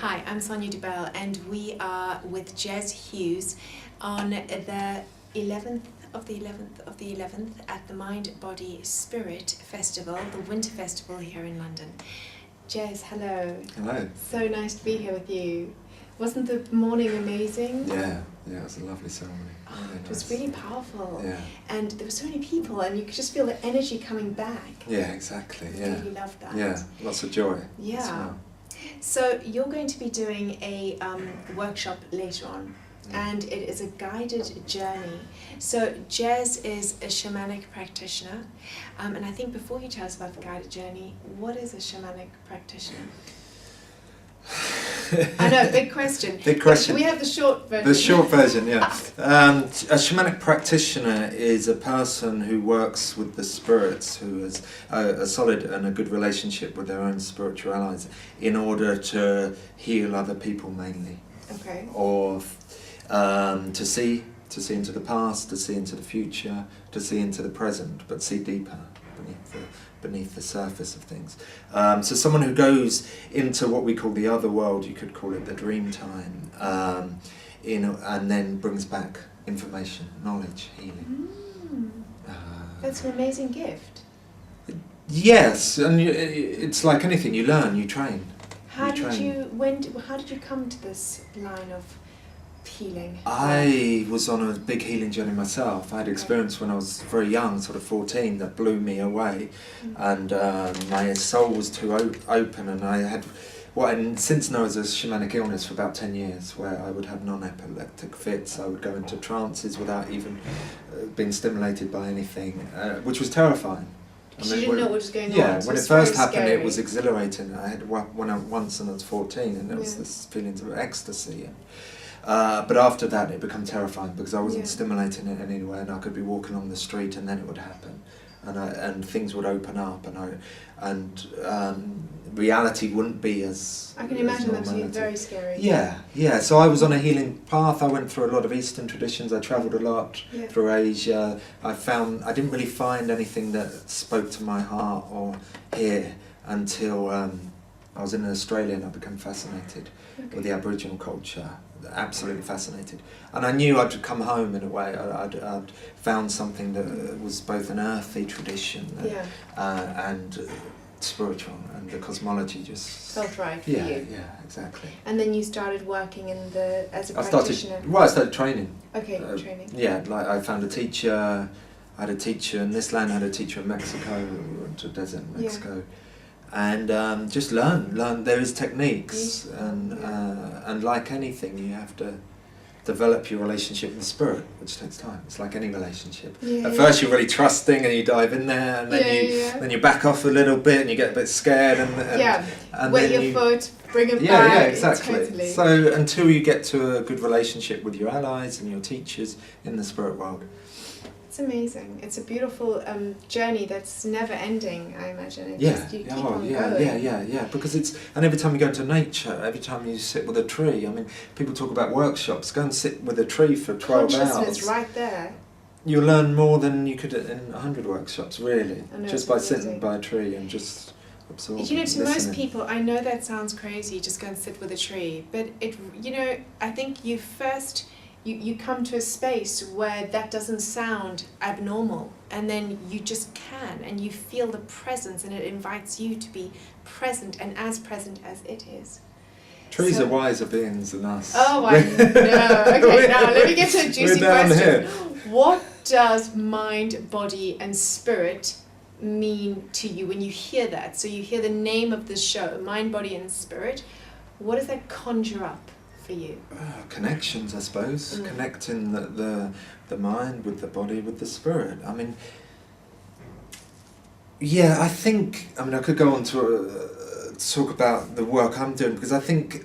Hi, I'm Sonia Doubell, and we are with Jez Hughes on the 11th of the 11th at the Mind, Body, Spirit Festival, the Winter Festival here in London. Jez, hello. Hello. So nice to be here with you. Wasn't the morning amazing? Yeah, it was a lovely ceremony. Oh, Really it was nice. really powerful. Yeah. And there were so many people, and you could just feel the energy coming back. Yeah, exactly. I Yeah. really loved that. Yeah, lots of joy. Yeah. As well. So you're going to be doing a workshop later on, and it is a guided journey. So Jez is a shamanic practitioner, and I think before you tell us about the guided journey, what is a shamanic practitioner? I know, big question. Big question. We have the short version. The short version, yeah. A shamanic practitioner is a person who works with the spirits, who has a solid and a good relationship with their own spiritual allies, in order to heal other people mainly. Okay. Or to see into the past, to see into the future, to see into the present, but see deeper beneath the surface of things. So someone who goes into what we call the other world, you could call it the dream time, and then brings back information, knowledge, healing. That's an amazing gift. Yes, and it's like anything, you learn, you train. How did you come to this line of healing? I was on a big healing journey myself. I had experience when I was very young, sort of 14, that blew me away, and my soul was too open, and I had what I since know as a shamanic illness for about 10 years, where I would have non-epileptic fits. I would go into trances without even being stimulated by anything, which was terrifying. You didn't know what was going on. Yeah, so when it first happened, it was exhilarating. I had one once when I was 14, and there was this feelings of ecstasy. But after that, it became terrifying because I wasn't stimulating it anywhere, and I could be walking along the street, and then it would happen, and things would open up, and reality wouldn't be as. I can imagine that to be very scary. Yeah. So I was on a healing path. I went through a lot of Eastern traditions. I travelled a lot through Asia. I didn't really find anything that spoke to my heart or here until I was in Australia, and I became fascinated with the Aboriginal culture. Absolutely fascinated, and I knew I'd come home in a way. I'd found something that was both an earthy tradition and spiritual, and the cosmology just felt right for you. Yeah, exactly. And then you started working as a practitioner. I started training. Okay, training. Yeah, like I found a teacher. I had a teacher in this land. I had a teacher in Mexico. We went to a desert in Mexico. And just learn. There is techniques, and like anything, you have to develop your relationship with the spirit, which takes time. It's like any relationship. At first, you're really trusting, and you dive in there, and then you back off a little bit, and you get a bit scared, and wet your foot, bring it back. Yeah, exactly. Totally. So until you get to a good relationship with your allies and your teachers in the spirit world. It's amazing. It's a beautiful journey that's never ending, I imagine. Keep on going. Yeah. Because and every time you go into nature, every time you sit with a tree, I mean, people talk about workshops. Go and sit with a tree for 12 hours. Consciousness right there. You'll learn more than you could in 100 workshops, really. I know, just by sitting by a tree and just absorbing. To listening. most people, I know that sounds crazy, just go and sit with a tree, but I think you first. You come to a space where that doesn't sound abnormal, and then you just can, and you feel the presence, and it invites you to be present, and as present as it is. Trees are wiser beings than us. Oh, I know. Okay, now let me get to a juicy question. Here. What does mind, body, and spirit mean to you when you hear that? So you hear the name of the show, Mind, Body, and Spirit. What does that conjure up for you? Connections, I suppose. Connecting the mind with the body, with the spirit. I mean, I could go on to talk about the work I'm doing, because I think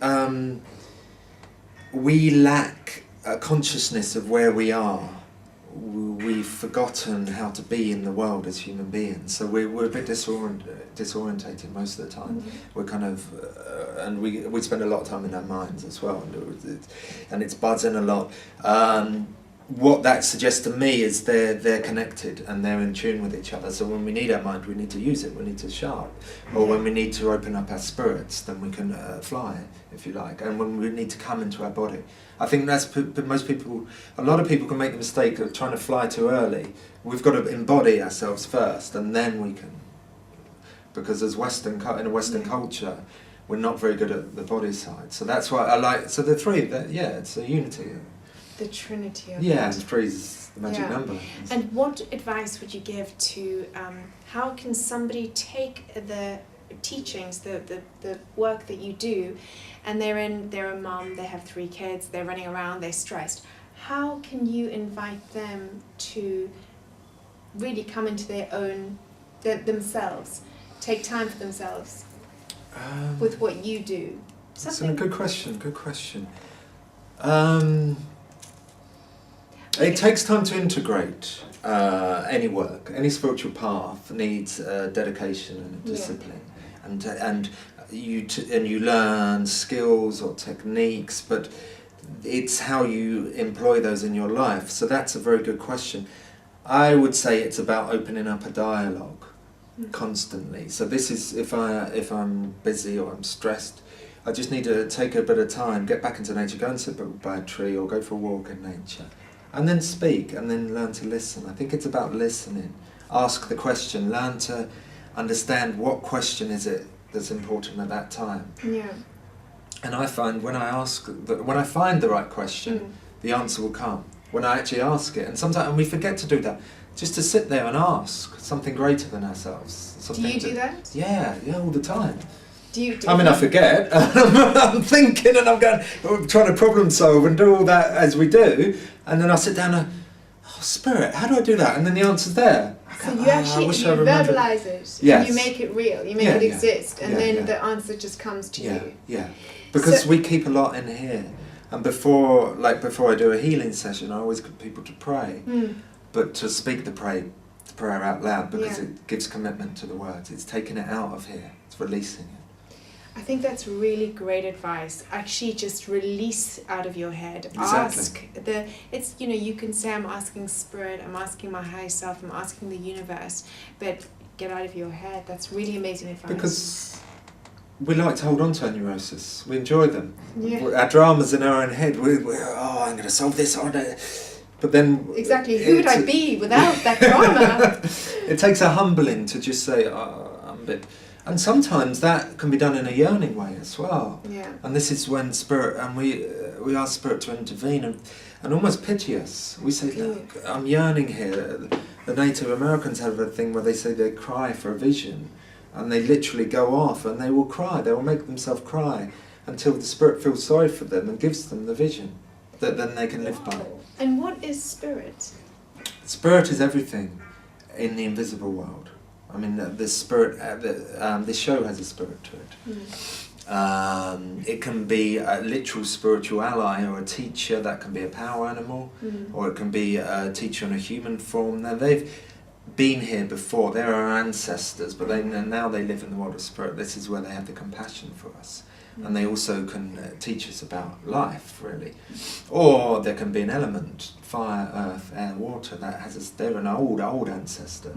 we lack a consciousness of where we are. We've forgotten how to be in the world as human beings, so we're a bit disorientated most of the time. We're kind of, and we spend a lot of time in our minds as well, and it's buzzing a lot. what that suggests to me is they're connected and they're in tune with each other. So when we need our mind, we need to use it. We need to sharp. Or when we need to open up our spirits, then we can fly, if you like. And when we need to come into our body, I think that's most people. A lot of people can make the mistake of trying to fly too early. We've got to embody ourselves first, and then we can. Because as in a Western culture, we're not very good at the body side. So that's why I like. So the three, it's a unity. The trinity of it. Three is the magic number. And what advice would you give to how can somebody take the teachings, the work that you do, and they're a mum, they have 3 kids, they're running around, they're stressed. How can you invite them to really come into their own, themselves, take time for themselves with what you do? That's a good question. It takes time to integrate any work. Any spiritual path needs dedication and discipline, and you learn skills or techniques, but it's how you employ those in your life. So that's a very good question. I would say it's about opening up a dialogue constantly. So this is if I'm busy or I'm stressed, I just need to take a bit of time, get back into nature, go and sit by a tree or go for a walk in nature. And then speak, and then learn to listen. I think it's about listening. Ask the question, learn to understand what question is it that's important at that time. Yeah. And I find when I find the right question, the answer will come. When I actually ask it, and sometimes we forget to do that, just to sit there and ask something greater than ourselves. Do you do that? Yeah, all the time. I forget. I'm thinking and I'm trying to problem solve and do all that as we do, and then I sit down and, Spirit, how do I do that? And then the answer's there. So you actually verbalize it, and you make it real, you make it exist, and then the answer just comes to you. Yeah, because we keep a lot in here, and before I do a healing session, I always get people to pray, but to speak the prayer out loud, because it gives commitment to the words. It's taking it out of here, it's releasing it. I think that's really great advice. Actually, just release out of your head. Exactly. You can say, I'm asking Spirit, I'm asking my higher self, I'm asking the universe, but get out of your head. That's really amazing advice. Because we like to hold on to our neurosis. We enjoy them. Yeah. Our dramas in our own head. I'm going to solve this. But then... Exactly. Who would I be without that drama? It takes a humbling to just say, I'm a bit... And sometimes that can be done in a yearning way as well. Yeah. And this is when Spirit, and we ask Spirit to intervene and almost pity us. We say, look, I'm yearning here. The Native Americans have a thing where they say they cry for a vision. And they literally go off and they will cry. They will make themselves cry until the Spirit feels sorry for them and gives them the vision that then they can live by. And what is Spirit? Spirit is everything in the invisible world. I mean, the spirit. This show has a spirit to it. It can be a literal spiritual ally or a teacher. That can be a power animal, or it can be a teacher in a human form. Now they've been here before. They're our ancestors, but now they live in the world of spirit. This is where they have the compassion for us. And they also can teach us about life, really. Or there can be an element, fire, earth, air, water, they're an old ancestor.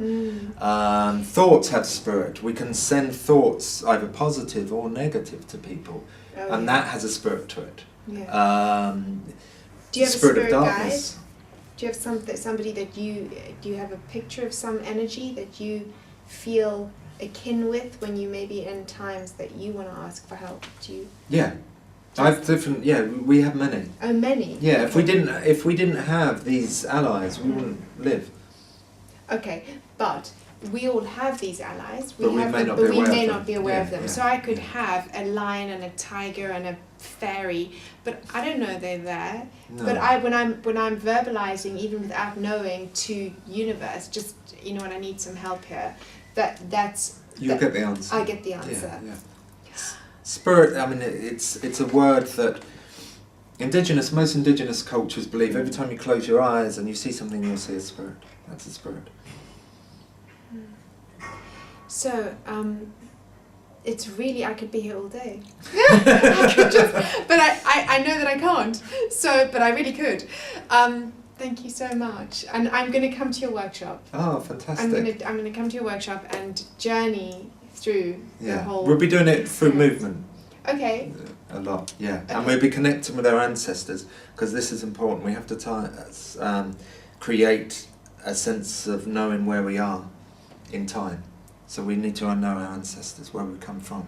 Thoughts have spirit. We can send thoughts, either positive or negative, to people. And that has a spirit to it. Yeah. Do you have spirit a spirit of darkness. guide? Do you have somebody that do you have a picture of some energy that you feel akin with when you maybe in times that you want to ask for help? Do you? Yeah, I've different. Yeah, we have many. Oh, many. Yeah, if we didn't have these allies, we wouldn't live. Okay, but we all have these allies. We may not be aware of them. So I could have a lion and a tiger and a fairy, but I don't know they're there. No. But when I'm verbalizing, even without knowing, to universe, just when I need some help here. You'll get the answer. I get the answer. Yeah. Spirit, I mean, it's a word that most indigenous cultures believe. Every time you close your eyes and you see something, you'll see a spirit. That's a spirit. So, it's really, I could be here all day. I could just, but I know that I can't. So, but I really could. Thank you so much. And I'm going to come to your workshop. Oh, fantastic. I'm going to come to your workshop and journey through the whole... We'll be doing it through movement. Okay. A lot, yeah. Okay. And we'll be connecting with our ancestors, because this is important. We have to create a sense of knowing where we are in time. So we need to know our ancestors, where we come from.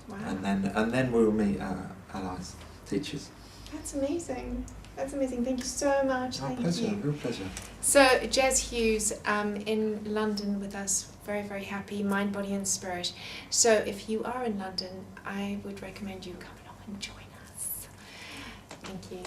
Wow. And then we will meet our allies, teachers. That's amazing. That's amazing. Thank you so much. Our Thank pleasure, you. real pleasure. So Jez Hughes in London with us, very, very happy, mind, body and spirit. So if you are in London, I would recommend you come along and join us. Thank you.